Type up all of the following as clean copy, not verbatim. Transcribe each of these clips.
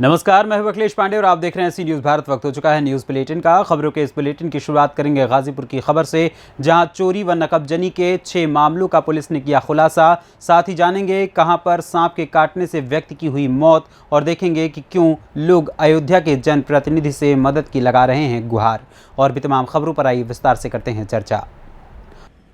नमस्कार, मैं हूं अखिलेश पांडे और आप देख रहे हैं सी न्यूज़ भारत। वक्त हो चुका है न्यूज़ बुलेटिन का। खबरों के इस बुलेटिन की शुरुआत करेंगे गाजीपुर की खबर से, जहां चोरी व नकबजनी के 6 मामलों का पुलिस ने किया खुलासा। साथ ही जानेंगे कहां पर सांप के काटने से व्यक्ति की हुई मौत और देखेंगे कि क्यों लोग अयोध्या के जनप्रतिनिधि से मदद की लगा रहे हैं गुहार। और भी तमाम खबरों पर आइए विस्तार से करते हैं चर्चा।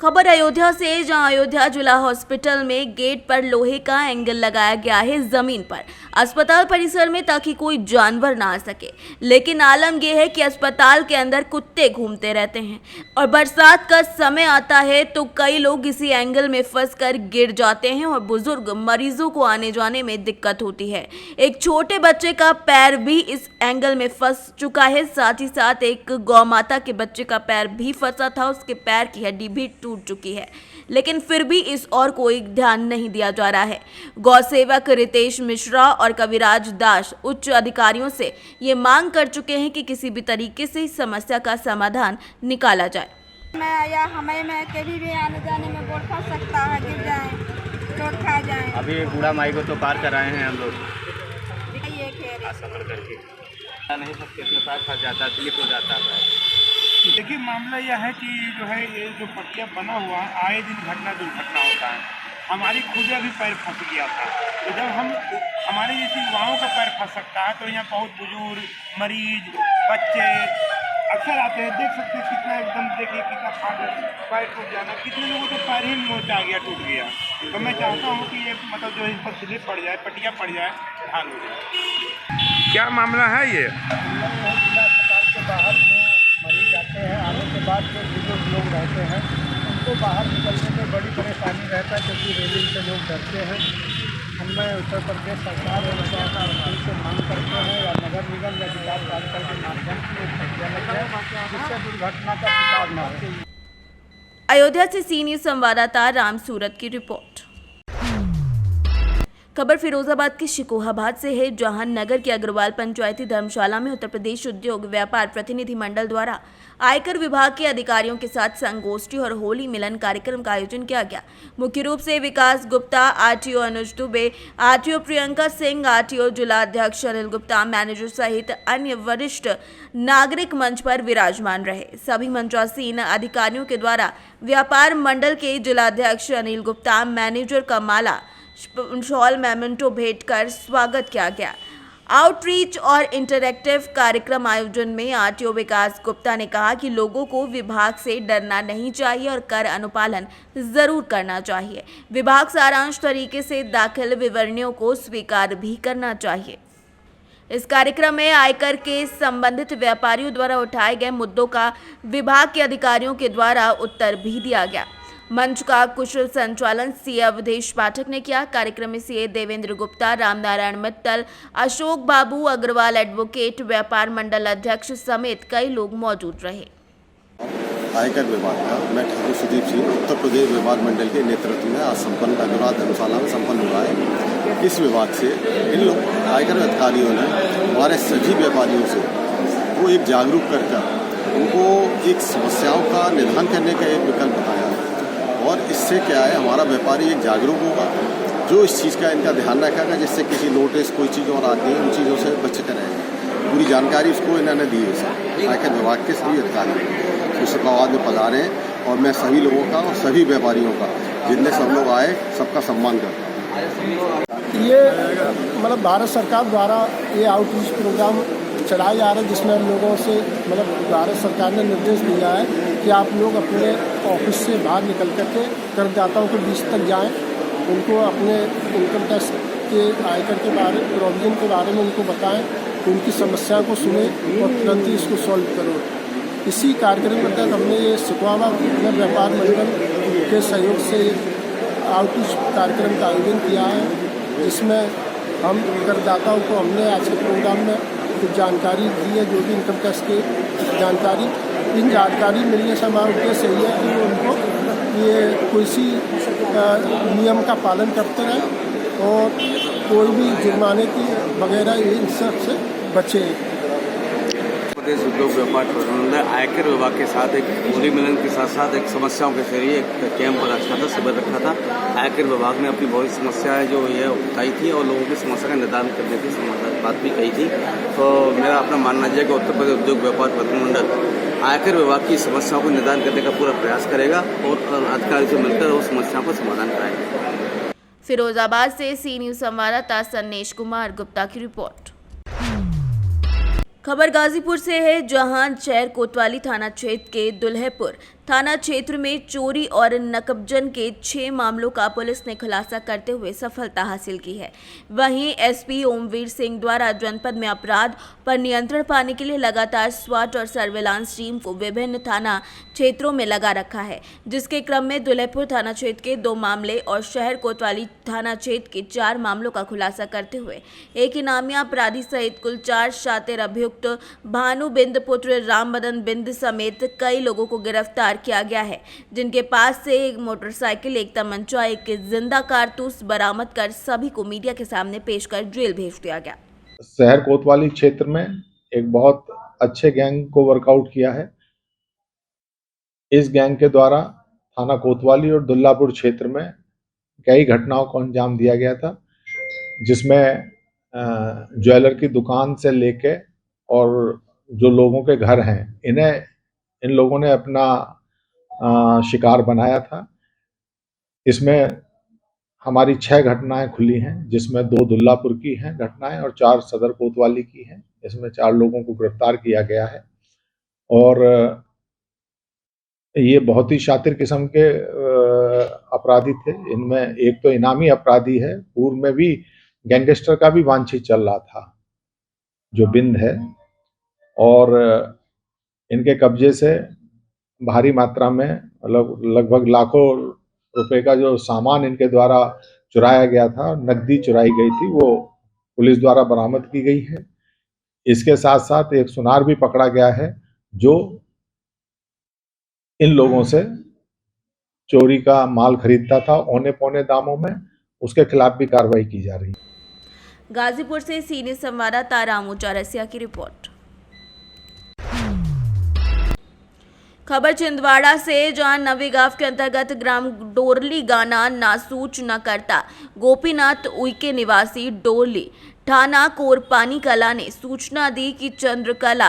खबर अयोध्या से, जहां अयोध्या जिला हॉस्पिटल में गेट पर लोहे का एंगल लगाया गया है जमीन पर अस्पताल परिसर में, ताकि कोई जानवर ना आ सके। लेकिन आलम यह है कि अस्पताल के अंदर कुत्ते घूमते रहते हैं और बरसात का समय आता है तो कई लोग इसी एंगल में फंसकर गिर जाते हैं और बुजुर्ग मरीजों को आने जाने में दिक्कत होती है। एक छोटे बच्चे का पैर भी इस एंगल में फंस चुका है। साथ ही साथ एक गौ माता के बच्चे का पैर भी फंसा था, उसके पैर की हड्डी भी टूट चुकी है, लेकिन फिर भी इस और कोई ध्यान नहीं दिया जा रहा है। गौ सेवक रितेश मिश्रा और कविराज दास उच्च अधिकारियों से ये मांग कर चुके हैं कि किसी भी तरीके से इस समस्या का समाधान निकाला जाए। या हमें में कभी भी आने जाने में बोल फंस सकता है, गिर जाए, चोट खा जाए। अभी बूढ़ा माई को तो पार कराए हैं हम लोग, सफर करके नहीं सकते, इसमें पैर फंस जाता है, स्लिप हो जाता है। देखिए, मामला यह है कि जो है ये जो पट्टिया बना हुआ है, आए दिन घटना दुर्घटना होता है। हमारी खुद अभी पैर फंस गया था, तो जब हमारे जैसे युवाओं का पैर फंस सकता है तो यहाँ बहुत बुजुर्ग, मरीज, बच्चे अक्सर आते हैं। देख सकते हैं कितना एकदम, देखिए कितना पैर टूट जाना, कितने लोगों को पैर ही मोचा गया, टूट गया। तो मैं चाहता हूँ कि ये मतलब जो इस पर स्लिप पड़ जाए, पट्टिया पड़ जाए, ध्यान हो जाए। क्या मामला है ये? अस्पताल के बाहर मरीज आते हैं, आने के बाद जो बुजुर्ग लोग रहते हैं उनको बाहर निकलने में बड़ी परेशानी रहता है, क्योंकि रेलिंग से लोग डरते हैं। हमें उत्तर प्रदेश सरकार और से मांग करते हैं या नगर निगम या विकास कार्यक्रम के माध्यम से जिससे दुर्घटना का शिकार न हो। अयोध्या से सी न्यूज़ संवाददाता राम सूरत की रिपोर्ट। खबर फिरोजाबाद के शिकोहाबाद से है, जहां नगर के अग्रवाल पंचायती धर्मशाला में उत्तर प्रदेश उद्योग व्यापार प्रतिनिधि मंडल द्वारा आयकर विभाग के अधिकारियों के साथ संगोष्ठी और होली मिलन कार्यक्रम का आयोजन किया गया। मुख्य रूप से विकास गुप्ता, आरटीओ अनुज दुबे, आरटीओ प्रियंका सिंह, आरटीओ जिलाध्यक्ष अनिल गुप्ता, मैनेजर सहित अन्य वरिष्ठ नागरिक मंच पर विराजमान रहे। सभी मंचासीन अधिकारियों के द्वारा व्यापार मंडल के जिलाध्यक्ष अनिल गुप्ता, मैनेजर का माला शॉल मेमेंटो भेंट कर स्वागत किया गया। आउटरीच और इंटरैक्टिव कार्यक्रम आयोजन में आरटीओ विकास गुप्ता ने कहा कि लोगों को विभाग से डरना नहीं चाहिए और कर अनुपालन जरूर करना चाहिए। विभाग सारांश तरीके से दाखिल विवरणियों को स्वीकार भी करना चाहिए। इस कार्यक्रम में आयकर के संबंधित व्यापारियों द्वारा उठाए गए मुद्दों का विभाग के अधिकारियों के द्वारा उत्तर भी दिया गया। मंच का कुशल संचालन सीए अवधेश पाठक ने किया। कार्यक्रम में सीए देवेंद्र गुप्ता, रामनारायण मित्तल, अशोक बाबू अग्रवाल एडवोकेट, व्यापार मंडल अध्यक्ष समेत कई लोग मौजूद रहे। आयकर विभाग का मैं ठाकुर सुदीप सिंह उत्तर प्रदेश व्यापार मंडल के नेतृत्व में आज संपन्न अग्रवाल धर्मशाला में संपन्न हुआ है। इस विभाग से इन लोग आयकर अधिकारियों ने हमारे सभी व्यापारियों से वो एक जागरूक कर उनको एक समस्याओं का निदान करने का एक विकल्प बताया है। और इससे क्या है, हमारा व्यापारी एक जागरूक होगा, जो इस चीज़ का इनका ध्यान रखेगा, जिससे किसी नोटिस कोई चीज़ और आती है उन चीज़ों से बच कर रहेगा। पूरी जानकारी उसको इन्होंने दी है सर, आयकर विभाग के सभी अधिकारी शिकोहाबाद में पधारे हैं। और मैं सभी लोगों का और सभी व्यापारियों का, जितने सब लोग आए, सबका सम्मान करता हूँ। ये मतलब भारत सरकार द्वारा ये आउटरीच प्रोग्राम चलाया जा रहा है, जिसमें हम लोगों से मतलब भारत सरकार ने निर्देश दिया है कि आप लोग अपने ऑफिस से बाहर निकल करके करदाताओं के बीच तक जाएं, उनको अपने इनकम टैक्स के आयकर के बारे प्रोविजन के बारे में उनको बताएं, उनकी समस्या को सुने और तुरंत ही इसको सॉल्व करो। इसी कार्यक्रम के तहत हमने ये शिकोहाबाद व्यापार मंडल के सहयोग से आउटरीच कार्यक्रम का आयोजन किया है, जिसमें हम करदाताओं को हमने आज के प्रोग्राम में कुछ जानकारी दी है, जो भी इनकम टैक्स की जानकारी। इन जानकारी मिलने से हमारा उद्देश्य यही है कि उनको ये कोई सी नियम का पालन करते रहें और कोई भी जुर्माने की वगैरह इन सब से बचे। प्रदेश उद्योग व्यापार प्रबंधन आयकर विभाग के साथ एक होली मिलन के साथ साथ एक समस्याओं के जरिए एक कैंप रखा था, शिविर रखा था। आयकर विभाग ने अपनी बहुत समस्याएं जो ये बताई थी और लोगों की समस्या का निदान करने की बात भी कही थी। तो मेरा अपना मानना है कि उत्तर प्रदेश उद्योग व्यापार प्रतिनिधिमंडल आयकर विभाग की समस्याओं को निदान करने का पूरा प्रयास करेगा और अधिकारी से मिलकर उस समस्याओं का समाधान कराएगा। फिरोजाबाद से सी न्यूज संवाददाता सन्नेश कुमार गुप्ता की रिपोर्ट। खबर गाजीपुर से है, जहां शहर कोतवाली थाना क्षेत्र के दुल्हेपुर थाना क्षेत्र में चोरी और नकबजन के 6 मामलों का पुलिस ने खुलासा करते हुए सफलता हासिल की है। वहीं एसपी ओमवीर सिंह द्वारा जनपद में अपराध पर नियंत्रण पाने के लिए लगातार स्वाट और सर्विलांस टीम को विभिन्न थाना क्षेत्रों में लगा रखा है, जिसके क्रम में दुल्हेपुर थाना क्षेत्र के 2 मामले और शहर कोतवाली थाना क्षेत्र के 4 मामलों का खुलासा करते हुए एक इनामी अपराधी सहित कुल 4 शातिर अभियुक्त भानु बिंद पुत्र राम बदन बिंद समेत कई लोगों को गिरफ्तार किया गया है, जिनके पास से एक मोटरसाइकिल, एक तमंचा, एक जिंदा कारतूस बरामद कर सभी को मीडिया के सामने पेश कर जेल भेज दिया गया। शहर कोतवाली क्षेत्र में एक बहुत अच्छे गैंग को वर्कआउट किया है। इस गैंग के द्वारा थाना कोतवाली और दुल्लापुर क्षेत्र में कई घटनाओं को अंजाम दिया गया था, जिसमें ज्वेलर की दुकान से लेके और जो लोगों के घर हैं, इन लोगों ने अपना शिकार बनाया था। इसमें हमारी 6 घटनाएं खुली हैं, जिसमें 2 दुल्लापुर की हैं घटनाएं और 4 सदर कोतवाली की हैं। इसमें 4 लोगों को गिरफ्तार किया गया है और ये बहुत ही शातिर किस्म के अपराधी थे। इनमें एक तो इनामी अपराधी है, पूर्व में भी गैंगस्टर का भी वांछित चल रहा था जो बिंद है, और इनके कब्जे से भारी मात्रा में लगभग लाखों रुपए का जो सामान इनके द्वारा चुराया गया था, नकदी चुराई गई थी, वो पुलिस द्वारा बरामद की गई है। इसके साथ साथ एक सुनार भी पकड़ा गया है जो इन लोगों से चोरी का माल खरीदता था औने पौने दामों में। उसके खिलाफ भी कार्रवाई की जा रही है। गाजीपुर से सीनियर संवाददाता रामू चौरसिया की रिपोर्ट। खबर छिंदवाड़ा से, जहां नवी गांव के अंतर्गत ग्राम डोरली गाना नासूच न करता गोपीनाथ उइके निवासी डोरली थाना कोरपानी कला ने सूचना दी कि चंद्रकला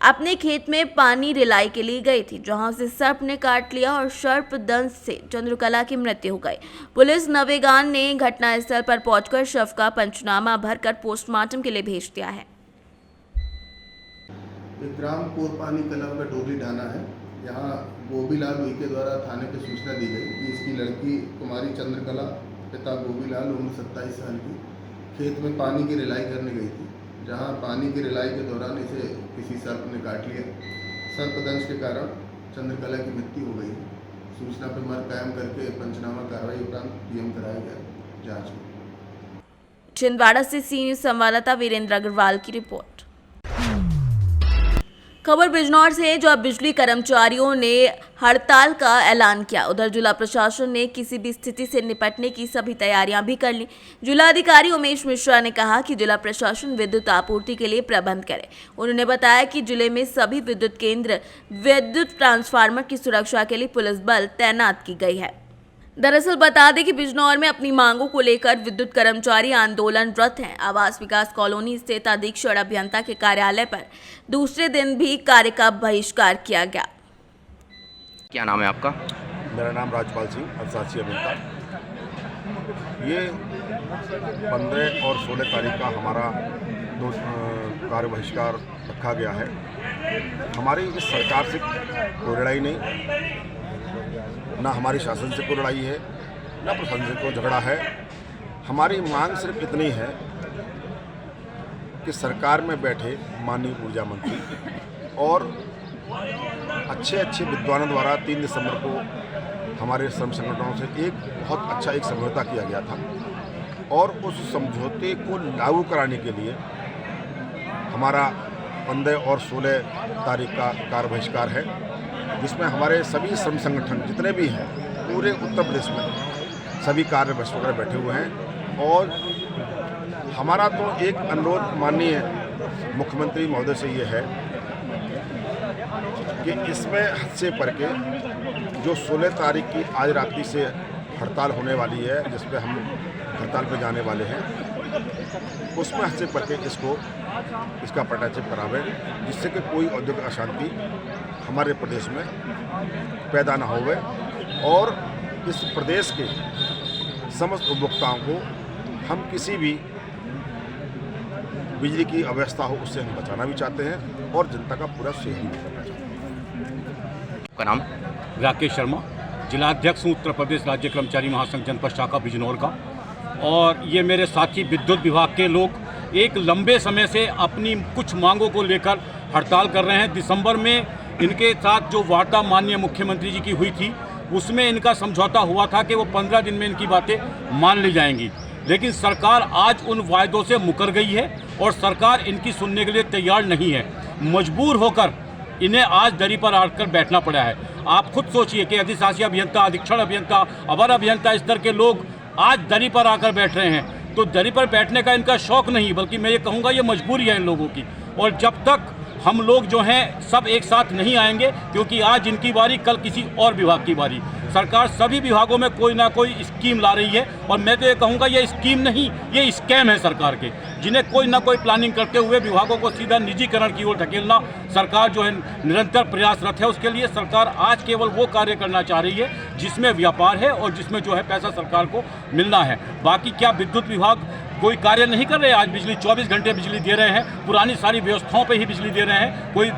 अपने खेत में पानी रिलाई के लिए गई थी, जहां उसे सर्प ने काट लिया और सर्प दंश से चंद्रकला की मृत्यु हो गई। पुलिस नवेगांव ने घटनास्थल पर पहुंचकर शव का पंचनामा भरकर पोस्टमार्टम के लिए भेज दिया है। ग्राम कोरपानी कला का डोली ढाना है। यहाँ गोबीलाल उइके द्वारा थाने पे सूचना दी गई कि इसकी लड़की कुमारी चंद्रकला, पिता गोबीलाल, उम्र 27 साल की, खेत में पानी की रिलाई करने गई थी, जहाँ पानी की रिलाई के दौरान इसे किसी सर्प ने काट लिया। सर्पदंश के कारण चंद्रकला की मृत्यु हो गई। सूचना पर मर्ग कायम करके पंचनामा कार्रवाई उपरांत पीएम कराया गया जाँच में। छिंदवाड़ा से सीनियर संवाददाता वीरेंद्र अग्रवाल की रिपोर्ट। खबर बिजनौर से है, जो अब बिजली कर्मचारियों ने हड़ताल का ऐलान किया। उधर जिला प्रशासन ने किसी भी स्थिति से निपटने की सभी तैयारियां भी कर ली। जिलाधिकारी उमेश मिश्रा ने कहा कि जिला प्रशासन विद्युत आपूर्ति के लिए प्रबंध करे। उन्होंने बताया कि जिले में सभी विद्युत केंद्र, विद्युत ट्रांसफार्मर की सुरक्षा के लिए पुलिस बल तैनात की गई है। दरअसल बता दें कि बिजनौर में अपनी मांगों को लेकर विद्युत कर्मचारी आंदोलनरत हैं। आवास विकास कॉलोनी स्थित अधीक्षण अभियंता के कार्यालय पर दूसरे दिन भी कार्य का बहिष्कार किया गया। क्या नाम है आपका? मेरा नाम राजपाल सिंह, अफसासी अभियंता। ये 15 और 16 तारीख का हमारा कार्य बहिष्कार रखा गया है। हमारी इस सरकार से कोई लड़ाई नहीं, ना हमारी शासन से कोई लड़ाई है, ना प्रशासन से कोई झगड़ा है। हमारी मांग सिर्फ इतनी है कि सरकार में बैठे माननीय ऊर्जा मंत्री और अच्छे विद्वानों द्वारा 3 दिसंबर को हमारे श्रम संगठनों से एक बहुत अच्छा समझौता किया गया था, और उस समझौते को लागू कराने के लिए हमारा 15 और 16 तारीख का कार्य बहिष्कार है, जिसमें हमारे सभी श्रम संगठन जितने भी हैं पूरे उत्तर प्रदेश में सभी कार्य बहिष्कार बैठे हुए हैं। और हमारा तो एक अनुरोध माननीय मुख्यमंत्री महोदय से ये है कि इसमें हद से बढ़ के जो 16 तारीख की आज रात्रि से हड़ताल होने वाली है, जिस पे हम हड़ताल पे जाने वाले हैं, उसमें हद से बढ़ के इसका पटाक्षेप करावे, जिससे कि कोई औद्योगिक अशांति हमारे प्रदेश में पैदा ना होवे और इस प्रदेश के समस्त उपभोक्ताओं को हम किसी भी बिजली की अव्यवस्था हो उससे हम बचाना भी चाहते हैं और जनता का पूरा सहयोग भी करना चाहते हैं। का नाम राकेश शर्मा, जिलाध्यक्ष हूँ उत्तर प्रदेश राज्य कर्मचारी महासंघ जनपद शाखा बिजनौर का। और ये मेरे साथी विद्युत विभाग के लोग एक लंबे समय से अपनी कुछ मांगों को लेकर हड़ताल कर रहे हैं। दिसंबर में इनके साथ जो वार्ता माननीय मुख्यमंत्री जी की हुई थी, उसमें इनका समझौता हुआ था कि वो 15 दिन में इनकी बातें मान ली जाएंगी, लेकिन सरकार आज उन वायदों से मुकर गई है और सरकार इनकी सुनने के लिए तैयार नहीं है। मजबूर होकर इन्हें आज दरी पर आकर बैठना पड़ा है। आप खुद सोचिए कि अधिशासी अभियंता, अधीक्षण अभियंता, अवर अभियंता स्तर के लोग आज दरी पर आकर बैठ रहे हैं। तो दरी पर बैठने का इनका शौक नहीं, बल्कि मैं ये कहूँगा ये मजबूरी है इन लोगों की। और जब तक हम लोग जो हैं सब एक साथ नहीं आएंगे, क्योंकि आज इनकी बारी, कल किसी और विभाग की बारी। सरकार सभी विभागों में कोई ना कोई स्कीम ला रही है और मैं तो ये कहूँगा ये स्कीम नहीं, ये स्कैम है सरकार के, जिन्हें कोई ना कोई प्लानिंग करते हुए विभागों को सीधा निजीकरण की ओर धकेलना सरकार जो है निरंतर प्रयासरत है। उसके लिए सरकार आज केवल वो कार्य करना चाह रही है जिसमें व्यापार है और जिसमें जो है पैसा सरकार को मिलना है। बाकी क्या विद्युत विभाग कोई कार्य नहीं कर रहे? आज बिजली 24 घंटे बिजली दे रहे हैं, पुरानी सारी व्यवस्थाओं पे ही बिजली दे रहे हैं। कोई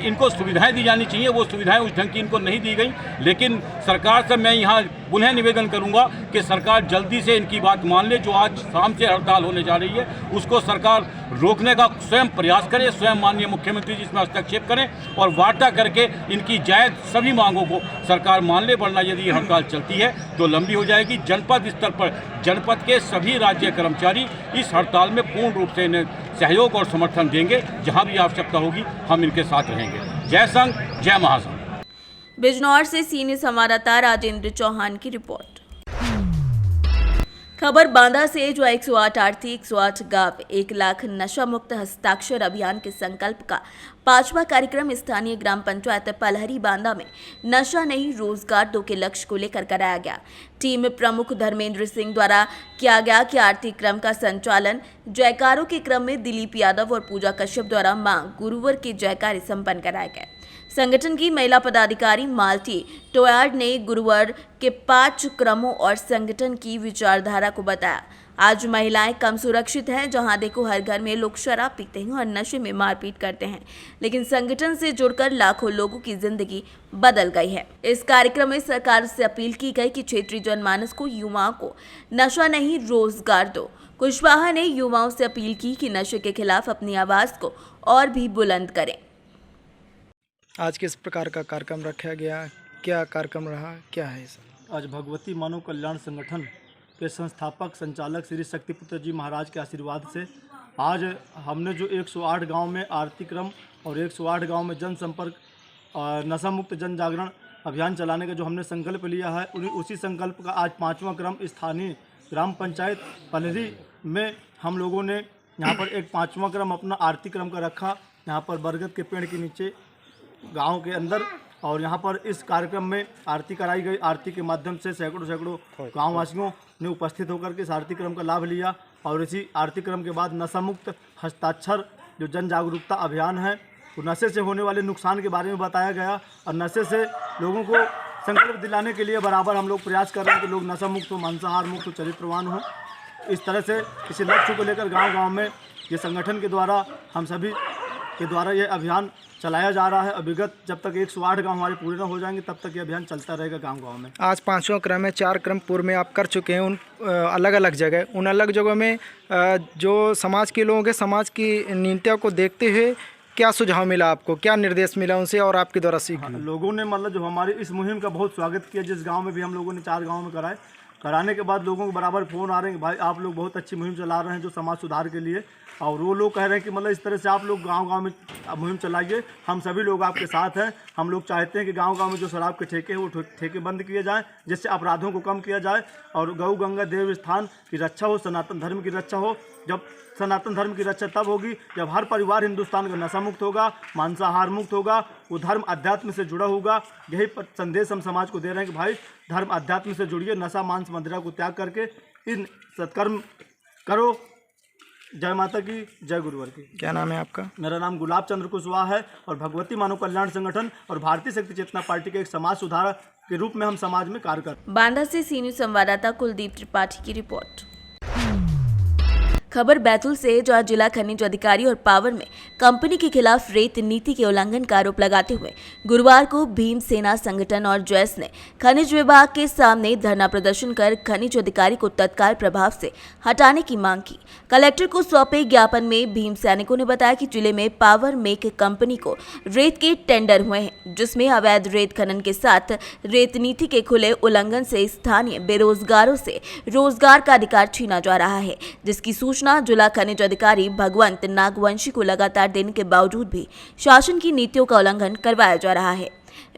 इनको सुविधाएं दी जानी चाहिए, वो सुविधाएं उस ढंग की इनको नहीं दी गई। लेकिन सरकार से मैं यहाँ पुनः निवेदन करूँगा कि सरकार जल्दी से इनकी बात मान ले। जो आज शाम से हड़ताल होने जा रही है उसको सरकार रोकने का स्वयं प्रयास करे, स्वयं माननीय मुख्यमंत्री जी इसमें हस्तक्षेप करें और वार्ता करके इनकी जायज़ सभी मांगों को सरकार मान ले, वरना यदि हड़ताल चलती है तो लंबी हो जाएगी। जनपद स्तर पर जनपद के सभी राज्य कर्मचारी इस हड़ताल में पूर्ण रूप से इन्हें सहयोग और समर्थन देंगे। जहां भी आवश्यकता होगी हम इनके साथ रहेंगे। जय संघ, जय महासंघ। बिजनौर से सीनियर संवाददाता राजेंद्र चौहान की रिपोर्ट। खबर बांदा से, जो 108 आरती 108 गांव 1 लाख नशा मुक्त हस्ताक्षर अभियान के संकल्प का 5वां कार्यक्रम स्थानीय ग्राम पंचायत पलहरी बांदा में नशा नहीं रोजगार 2 के लक्ष्य को लेकर कराया गया। टीम प्रमुख धर्मेंद्र सिंह द्वारा किया गया कि आरती क्रम का संचालन जयकारों के क्रम में दिलीप यादव और पूजा कश्यप द्वारा मां गुरुवर के जयकारे संपन्न कराए गए। संगठन की महिला पदाधिकारी मालती टोयार्ड ने गुरुवार के 5 क्रमों और संगठन की विचारधारा को बताया। आज महिलाएं कम सुरक्षित हैं, जहां देखो हर घर में लोग शराब पीते हैं और नशे में मारपीट करते हैं, लेकिन संगठन से जुड़कर लाखों लोगों की जिंदगी बदल गई है। इस कार्यक्रम में सरकार से अपील की गई कि क्षेत्रीय जनमानस को, युवाओं को नशा नहीं रोजगार दो। कुशवाहा ने युवाओं से अपील की कि नशे के खिलाफ अपनी आवाज को और भी बुलंद करें। आज किस प्रकार का कार्यक्रम रखा गया, क्या कार्यक्रम रहा, क्या है सर? आज भगवती मानव कल्याण संगठन के संस्थापक संचालक श्री शक्तिपुत्र जी महाराज के आशीर्वाद से आज हमने जो 108 गांव में आरती क्रम और 108 गांव में जनसंपर्क और नशा मुक्त जन जागरण अभियान चलाने का जो हमने संकल्प लिया है, उसी संकल्प का आज 5वां क्रम स्थानीय ग्राम पंचायत पलहरी में हम लोगों ने यहाँ पर एक 5वां क्रम अपना आरती क्रम का रखा, यहाँ पर बरगद के पेड़ के नीचे गांव के अंदर। और यहाँ पर इस कार्यक्रम में आरती कराई गई। आरती के माध्यम से सैकड़ों गाँववासियों ने उपस्थित होकर के इस आरती क्रम का लाभ लिया। और इसी आरती क्रम के बाद नशा मुक्त हस्ताक्षर जो जन जागरूकता अभियान है, वो नशे से होने वाले नुकसान के बारे में बताया गया और नशे से लोगों को संकल्प दिलाने के लिए बराबर हम लोग प्रयास कर रहे हैं कि लोग नशा मुक्त हो, मांसाहार मुक्त हो, चरित्रवान हो। इस तरह से इसी लक्ष्य को लेकर गाँव में ये संगठन के द्वारा, हम सभी के द्वारा ये अभियान चलाया जा रहा है। और विगत जब तक 108 गांव हमारे पूरे न हो जाएंगे तब तक ये अभियान चलता रहेगा गांव में। आज 5वां क्रम है, 4 क्रम पूर्व में आप कर चुके हैं उन अलग अलग जगह। उन अलग जगहों में जो समाज के लोगों के समाज की नीतियों को देखते हुए क्या सुझाव मिला आपको, क्या निर्देश मिला उनसे और आपके द्वारा सीख? लोगों ने मतलब जो हमारी इस मुहिम का बहुत स्वागत किया। जिस गाँव में भी हम लोगों ने 4 गाँव में कराने के बाद लोगों को बराबर फ़ोन आ रहे हैं कि भाई आप लोग बहुत अच्छी मुहिम चला रहे हैं जो समाज सुधार के लिए। और वो लोग कह रहे हैं कि मतलब इस तरह से आप लोग गांव-गांव में मुहिम चलाइए, हम सभी लोग आपके साथ हैं। हम लोग चाहते हैं कि गांव-गांव में जो शराब के ठेके हैं वो ठेके बंद किए जाएं, जिससे अपराधों को कम किया जाए और गौ गंगा देव स्थान की रक्षा हो, सनातन धर्म की रक्षा हो। जब सनातन धर्म की रक्षा तब होगी जब हर परिवार हिंदुस्तान का नशा मुक्त होगा, मांसाहार मुक्त होगा वो धर्म अध्यात्म से जुड़ा होगा। यही संदेश हम समाज को दे रहे हैं कि भाई धर्म अध्यात्म से जुड़िए, नशा मांस मदिरा को त्याग करके इन सत्कर्म करो। जय माता की, जय गुरुवर की। क्या नाम है आपका? मेरा नाम गुलाब चंद्र कुशवाहा है और भगवती मानव कल्याण संगठन और भारतीय शक्ति चेतना पार्टी के एक समाज सुधारक के रूप में हम समाज में कार्य करते हैं। बांदा से सी न्यूज़ संवाददाता कुलदीप त्रिपाठी की रिपोर्ट। खबर बैतूल से, जहां जिला खनिज अधिकारी और पावर में कंपनी के खिलाफ रेत नीति के उल्लंघन का आरोप लगाते हुए गुरुवार को भीम सेना संगठन और जैस ने खनिज विभाग के सामने धरना प्रदर्शन कर खनिज अधिकारी को तत्काल प्रभाव से हटाने की मांग की। कलेक्टर को सौंपे ज्ञापन में भीम सैनिकों ने बताया कि जिले में पावर मेक कंपनी को रेत के टेंडर हुए हैं, जिसमें अवैध रेत खनन के साथ रेत नीति के खुले उल्लंघन से स्थानीय बेरोजगारों से रोजगार का अधिकार छीना जा रहा है, जिसकी सूचना जिला खनिज अधिकारी भगवंत नागवंशी को लगातार देने के बावजूद भी शासन की नीतियों का उल्लंघन करवाया जा रहा है।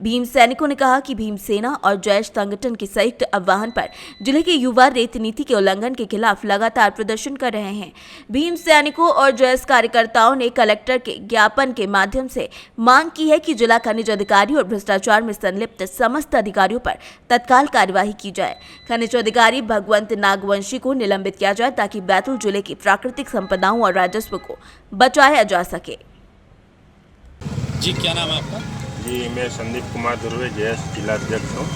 भीम सैनिकों ने कहा कि भीम सेना और जैश संगठन के संयुक्त आह्वान पर जिले के युवा रेत नीति के उल्लंघन के खिलाफ लगातार प्रदर्शन कर रहे हैं। भीम सैनिकों और जैश कार्यकर्ताओं ने कलेक्टर के ज्ञापन के माध्यम से मांग की है कि जिला खनिज अधिकारी और भ्रष्टाचार में संलिप्त समस्त अधिकारियों पर तत्काल कार्यवाही की जाए। खनिज अधिकारी भगवंत नागवंशी को निलंबित किया जाए ताकि बैतूल जिले की प्राकृतिक संपदाओं और राजस्व को बचाया जा सके। जी, क्या नाम है आपका? जी, मैं संदीप कुमार दुर्वे, जैस जिला अध्यक्ष हूँ।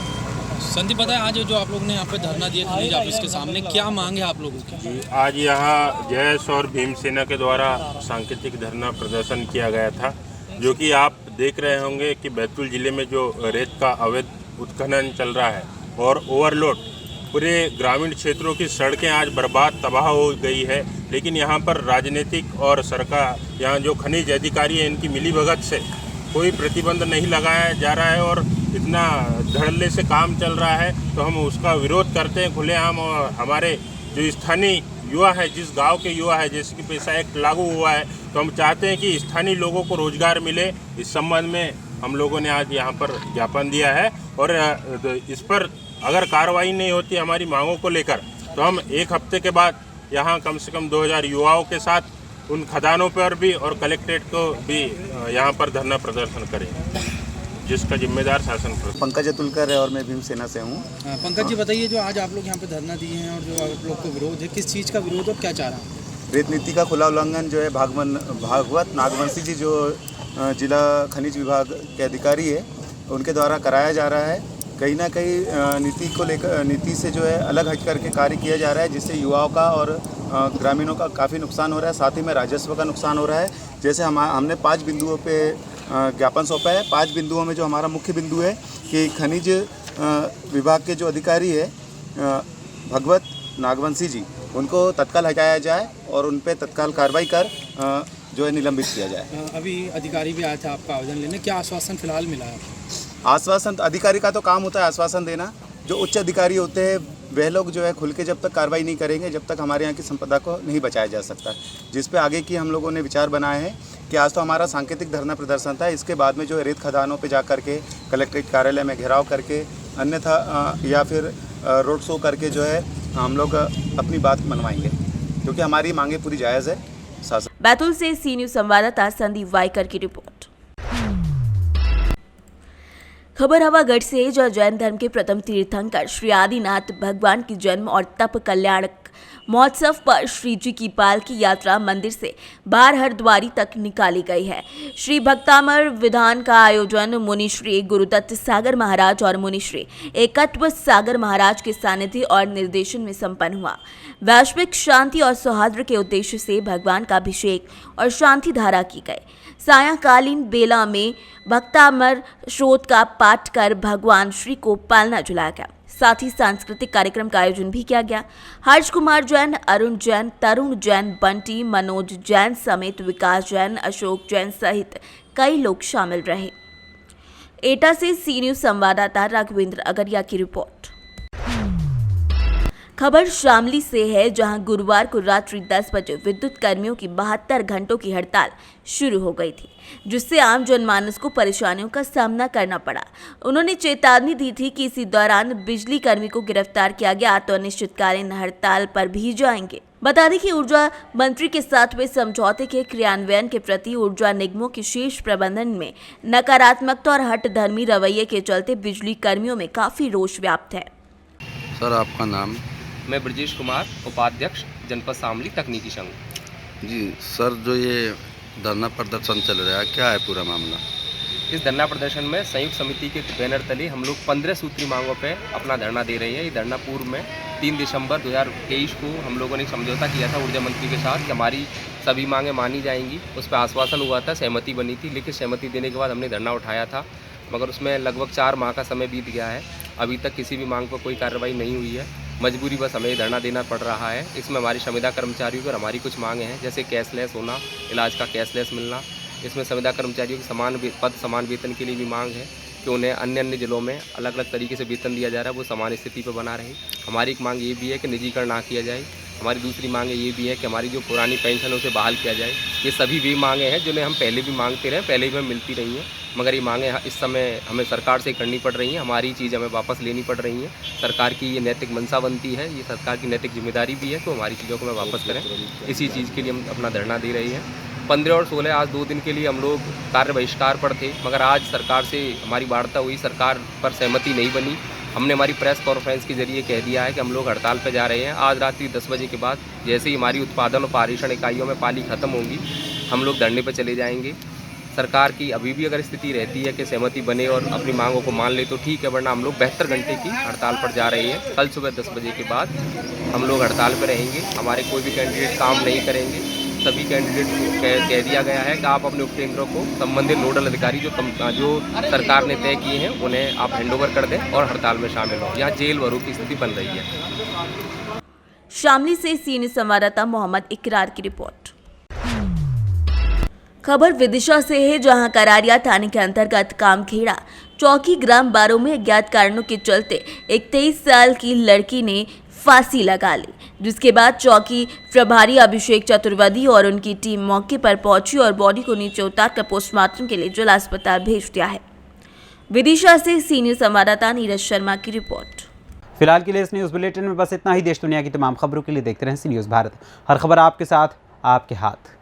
संदीप, बताएं आज जो आप लोग ने यहाँ पे धरना दिया खनिज ऑफिस के सामने, क्या मांग है आप लोगों की? जी, आज यहाँ जैस और भीम सेना के द्वारा सांकेतिक धरना प्रदर्शन किया गया था, जो कि आप देख रहे होंगे कि बैतूल जिले में जो रेत का अवैध उत्खनन चल रहा है और ओवरलोड, पूरे ग्रामीण क्षेत्रों की सड़कें आज बर्बाद तबाह हो गई है। लेकिन यहाँ पर राजनीतिक और सरकार, यहाँ जो खनिज अधिकारी हैं, इनकी मिलीभगत से कोई प्रतिबंध नहीं लगाया जा रहा है और इतना धड़ल्ले से काम चल रहा है, तो हम उसका विरोध करते हैं खुलेआम। और हमारे जो स्थानीय युवा है, जिस गांव के युवा है, जैसे कि पैसा एक्ट लागू हुआ है, तो हम चाहते हैं कि स्थानीय लोगों को रोजगार मिले। इस संबंध में हम लोगों ने आज यहाँ पर ज्ञापन दिया है और इस पर अगर कार्रवाई नहीं होती हमारी मांगों को लेकर, तो हम एक हफ्ते के बाद यहाँ कम से कम 2000 युवाओं के साथ उन खदानों पर भी और कलेक्ट्रेट को भी यहाँ पर धरना प्रदर्शन करेंगे, जिसका जिम्मेदार शासन। पंकज अतुलकर है और मैं भीम सेना से हूँ। पंकज जी, बताइए जो आज आप लोग यहाँ पे धरना दिए हैं और जो आप लोग को विरोध है, किस चीज़ का विरोध और क्या चाह रहा है? रेत नीति का खुला उल्लंघन जो है भागवत नागवंशी जी जो जिला खनिज विभाग के अधिकारी है, उनके द्वारा कराया जा रहा है। कहीं ना कहीं नीति से जो है अलग हट करके कार्य किया जा रहा है, जिससे युवाओं का और ग्रामीणों का काफ़ी नुकसान हो रहा है, साथ ही में राजस्व का नुकसान हो रहा है। जैसे हमने 5 बिंदुओं पे ज्ञापन सौंपा है। 5 बिंदुओं में जो हमारा मुख्य बिंदु है कि खनिज विभाग के जो अधिकारी है भगवत नागवंशी जी, उनको तत्काल हटाया जाए और उन पर तत्काल कार्रवाई कर जो है निलंबित किया जाए। अभी अधिकारी भी आया था आपका आवेदन लेने, क्या आश्वासन फिलहाल मिला है? आश्वासन, अधिकारी का तो काम होता है आश्वासन देना। जो उच्च अधिकारी होते हैं वह लोग जो है खुल के जब तक कार्रवाई नहीं करेंगे, जब तक हमारे यहाँ की संपदा को नहीं बचाया जा सकता। जिस पे आगे की हम लोगों ने विचार बनाए हैं कि आज तो हमारा सांकेतिक धरना प्रदर्शन था, इसके बाद में जो है रेत खदानों पे जा करके कलेक्ट्रेट कार्यालय में घेराव करके, अन्यथा या फिर रोड शो करके जो है हम लोग अपनी बात मनवाएंगे, क्योंकि हमारी मांगे पूरी जायज़ है। बैतूल से सी न्यूज़ संवाददाता संदीप वाइकर की रिपोर्ट। खबर हवागढ़ से, जो जैन धर्म के प्रथम तीर्थंकर श्री आदिनाथ भगवान की जन्म और तप कल्याण महोत्सव पर श्री जी की पालकी यात्रा मंदिर से बाहर हरद्वारी तक निकाली गई है। श्री भक्तामर विधान का आयोजन मुनिश्री गुरुदत्त सागर महाराज और मुनिश्री एकत्व सागर महाराज के सानिध्य और निर्देशन में संपन्न हुआ। वैश्विक शांति और सौहार्द के उद्देश्य से भगवान का अभिषेक और शांति धारा की गई। सायंकालीन बेला में भक्तामर श्रोत का पाठ कर भगवान श्री को पालना झुलाया गया। साथ ही सांस्कृतिक कार्यक्रम का आयोजन भी किया गया। हर्ष कुमार जैन, अरुण जैन, तरुण जैन, बंटी, मनोज जैन समेत विकास जैन, अशोक जैन सहित कई लोग शामिल रहे। एटा से सी न्यूज़ संवाददाता राघवेंद्र अगरिया की रिपोर्ट। खबर शामली से है, जहां गुरुवार को रात्रि 10 बजे विद्युत कर्मियों की 72 घंटों की हड़ताल शुरू हो गई थी, जिससे आम जनमानस को परेशानियों का सामना करना पड़ा। उन्होंने चेतावनी दी थी कि इसी दौरान बिजली कर्मी को गिरफ्तार किया गया तो अनिश्चितकालीन हड़ताल पर भी जाएंगे। बता दें कि ऊर्जा मंत्री के साथ हुए समझौते के क्रियान्वयन के प्रति ऊर्जा निगमों के शीर्ष प्रबंधन में नकारात्मकता और हठधर्मी रवैये के चलते बिजली कर्मियों में काफी रोष व्याप्त है। सर आपका नाम? मैं ब्रजेश कुमार, उपाध्यक्ष जनपद शामली तकनीकी संघ। जी सर, जो ये धरना प्रदर्शन चल रहा है, क्या है पूरा मामला? इस धरना प्रदर्शन में संयुक्त समिति के बैनर तले हम लोग 15 सूत्री मांगों पे अपना धरना दे रहे हैं। ये धरना पूर्व में 3 दिसंबर 2023 को हम लोगों ने समझौता किया था ऊर्जा मंत्री के साथ कि हमारी सभी मांगें मानी जाएंगी। उस पर आश्वासन हुआ था, सहमति बनी थी, लेकिन सहमति देने के बाद हमने धरना उठाया था, मगर उसमें लगभग 4 माह का समय बीत गया है। अभी तक किसी भी मांग पर कोई कार्रवाई नहीं हुई है। मजबूरी बस हमें धरना देना पड़ रहा है। इसमें हमारी संविदा कर्मचारियों पर हमारी कुछ मांगें हैं, जैसे कैशलेस होना, इलाज का कैशलेस मिलना। इसमें संविदा कर्मचारियों की समान वेतन के लिए भी मांग है कि उन्हें अन्य जिलों में अलग अलग तरीके से वेतन दिया जा रहा है, वो समान स्थिति पर बना रहे। हमारी एक मांग ये भी है कि निजीकरण ना किया जाए। हमारी दूसरी मांग ये भी है कि हमारी जो पुरानी पेंशन है उसे बहाल किया जाए। ये सभी भी मांगें हैं जिन्हें हम पहले भी मांगते रहे, पहले भी हमें मिलती रही हैं, मगर ये मांगें इस समय हमें सरकार से करनी पड़ रही हैं। हमारी चीज़ हमें वापस लेनी पड़ रही हैं। सरकार की ये नैतिक मंशा बनती है, ये सरकार की नैतिक जिम्मेदारी भी है, तो हमारी चीज़ों को हमें वापस करें। इसी चीज़ के लिए हम अपना धरना दे रहे हैं। 15 और 16 आज 2 दिन के लिए हम लोग कार्य बहिष्कार पर थे, मगर आज सरकार से हमारी वार्ता हुई, सरकार पर सहमति नहीं बनी। हमने हमारी प्रेस कॉन्फ्रेंस के जरिए कह दिया है कि हम लोग हड़ताल पर जा रहे हैं। आज रात्रि 10 बजे के बाद जैसे ही हमारी उत्पादन और पारेषण इकाइयों में पाली खत्म होगी, हम लोग धरने पर चले जाएंगे। सरकार की अभी भी अगर स्थिति रहती है कि सहमति बने और अपनी मांगों को मान ले तो ठीक है, वरना हम लोग 72 घंटे की हड़ताल पर जा रहे हैं। कल सुबह 10 बजे के बाद हम लोग हड़ताल पर रहेंगे। हमारे कोई भी कैंडिडेट काम नहीं करेंगे। सभी कैंडिडेट को कह दिया गया है कि आप अपने उपकेंद्रों को संबंधित नोडल अधिकारी जो सरकार ने तय किए हैं उन्हें आप हैंडओवर कर दें और हड़ताल में शामिल हो। यहाँ जेल भरो की स्थिति बन रही है। शामली से सीनियर संवाददाता मोहम्मद इकरार की रिपोर्ट। खबर विदिशा से है, जहां करारिया थाने के अंतर्गत कामखेड़ा चौकी ग्राम बारो में अज्ञात कारणों के चलते एक 23 साल की लड़की ने फांसी लगा ली, जिसके बाद चौकी प्रभारी अभिषेक चतुर्वेदी और उनकी टीम मौके पर पहुंची और बॉडी को नीचे उतारकर पोस्टमार्टम के लिए जिला अस्पताल भेज दिया है। विदिशा से सीनियर संवाददाता नीरज शर्मा की रिपोर्ट। फिलहाल के लिए इस न्यूज़ बुलेटिन में बस इतना ही। देश दुनिया की तमाम खबरों के लिए देखते रहें सी न्यूज़ भारत। हर खबर आपके साथ, आपके हाथ।